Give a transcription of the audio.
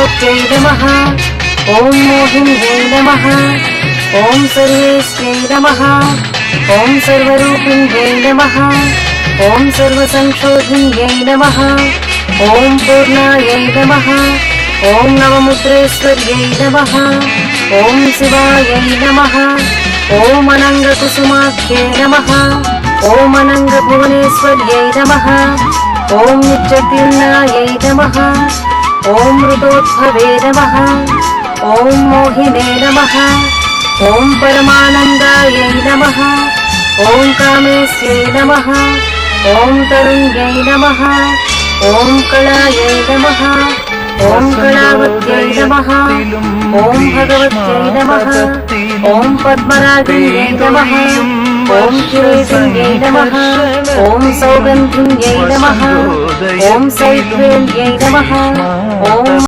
त्रैलोक्यै नमः। ॐ मोहिन्यै नमः। ॐ सर्वेश्वर्यै नमः। ॐ सर्वरूपिण्यै नमः। ॐ सर्वसंशोधिन्यै नमः। ॐ पूर्णायै नमः। ॐ नवमुद्रेश्वर्यै नमः। ॐ शिवायै नमः। ॐ अनङ्गकुसुमाख्यै नमः। ॐ अनङ्गभुवनेश्वर्यै नमः। ॐ नित्यतीर्णायै नमः। ॐ ऋतोद्भवे नमः। ॐ मोहिने नमः। ॐ परमानन्दायै नमः। ॐ कामेश्यै नमः। ॐ तरुण्यै नमः। ॐ कलायै नमः। ॐ कलावत्यै नमः। ॐ भगवत्यै नमः। ॐ पद्मरागिन्यै नमः। ॐ किरीटिन्यै नमः। ॐ सौगन्धिन्यै नमः। ॐ सैत्वेन्यै नमः। ॐ